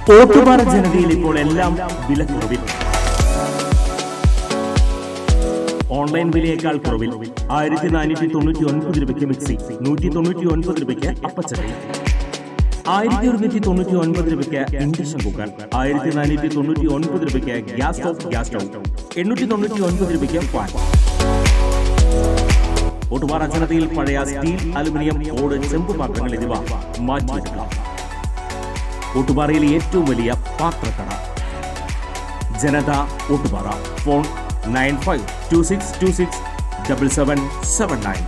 ഓട്ടുപാറ ജനതയിൽ ഇപ്പോൾ എല്ലാം വിലക്കുറവിൽ. ഓൺലൈൻ വിലയേക്കാൾ കുറവിൽ 1499 രൂപയ്ക്ക് മിക്സി, 199 രൂപയ്ക്ക് അപ്പച്ചട്ടി, 1199 രൂപയ്ക്ക് ഇൻഡക്ഷൻ കുക്കർ, 1499 രൂപയ്ക്ക് ഗ്യാസ് സ്റ്റൗ, 899 രൂപയ്ക്ക് ഫാൻ. ഓട്ടുപാറ ജനതയിൽ പഴയ സ്റ്റീൽ, അലുമിനിയം, ഓട്, ചെമ്പ് പാത്രങ്ങൾ എന്നിവ മാറ്റിയെടുക്കാം. ഓട്ടുപാറയിലെ ഏറ്റവും വലിയ പാത്രക്കട ജനത ഓട്ടുപാറ. ഫോൺ 9526267779.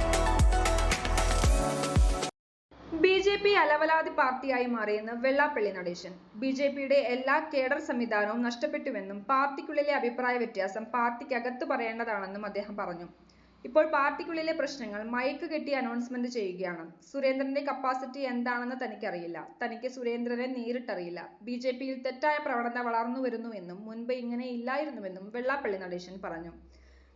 BJP അലവലാതി പാർട്ടിയായി മാറിയെന്ന് വെള്ളാപ്പള്ളി നടേശൻ. BJPയുടെ എല്ലാ കേഡർ സംവിധാനവും നഷ്ടപ്പെട്ടുവെന്നും പാർട്ടിക്കുള്ളിലെ അഭിപ്രായ വ്യത്യാസം പാർട്ടിക്കകത്ത് പറയേണ്ടതാണെന്നും അദ്ദേഹം പറഞ്ഞു. ഇപ്പോൾ പാർട്ടിക്കുള്ളിലെ പ്രശ്നങ്ങൾ മൈക്ക് കെട്ടി അനൗൺസ്മെന്റ് ചെയ്യുകയാണ്. സുരേന്ദ്രന്റെ കപ്പാസിറ്റി എന്താണെന്ന് തനിക്കറിയില്ല. തനിക്ക് സുരേന്ദ്രനെ നേരിട്ടറിയില്ല. BJPയിൽ തെറ്റായ പ്രവണത വളർന്നുവരുന്നുവെന്നും മുൻപ് ഇങ്ങനെ ഇല്ലായിരുന്നുവെന്നും വെള്ളാപ്പള്ളി നടേശൻ പറഞ്ഞു.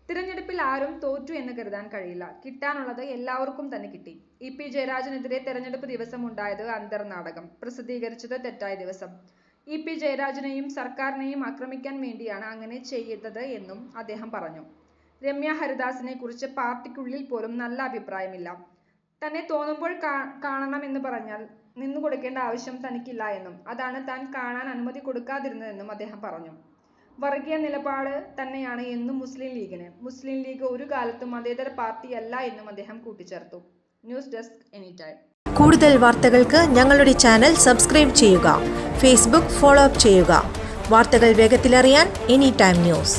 തിരഞ്ഞെടുപ്പിൽ ആരും തോറ്റു എന്ന് കരുതാൻ കഴിയില്ല. കിട്ടാനുള്ളത് എല്ലാവർക്കും തന്നെ കിട്ടി. EP ജയരാജനെതിരെ തെരഞ്ഞെടുപ്പ് ദിവസം ഉണ്ടായത് അന്തർനാടകം, പ്രസിദ്ധീകരിച്ചത് തെറ്റായ ദിവസം. EP ജയരാജനെയും സർക്കാരിനെയും ആക്രമിക്കാൻ വേണ്ടിയാണ് അങ്ങനെ ചെയ്തത് എന്നും അദ്ദേഹം പറഞ്ഞു. രമ്യ ഹരിദാസിനെ കുറിച്ച് പാർട്ടിക്കുള്ളിൽ പോലും നല്ല അഭിപ്രായമില്ല. തന്നെ തോന്നുമ്പോൾ കാണണമെന്ന് പറഞ്ഞാൽ നിന്നുകൊടുക്കേണ്ട ആവശ്യം തനിക്കില്ല എന്നും അതാണ് താൻ കാണാൻ അനുമതി കൊടുക്കാതിരുന്നതെന്നും അദ്ദേഹം പറഞ്ഞു. വർഗീയ നിലപാട് തന്നെയാണ് എന്നും മുസ്ലിം ലീഗിന്. മുസ്ലിം ലീഗ് ഒരു കാലത്തും മതേതര പാർട്ടിയല്ല എന്നും അദ്ദേഹം കൂട്ടിച്ചേർത്തു. News desk anytime. കൂടുതൽ വാർത്തകൾക്ക് ഞങ്ങളുടെ ചാനൽ സബ്സ്ക്രൈബ് ചെയ്യുക. ഫേസ്ബുക്ക് ഫോളോ അപ്പ് ചെയ്യുക. വാർത്തകൾ വേഗത്തിലറിയാൻ എനിടൈം ന്യൂസ്.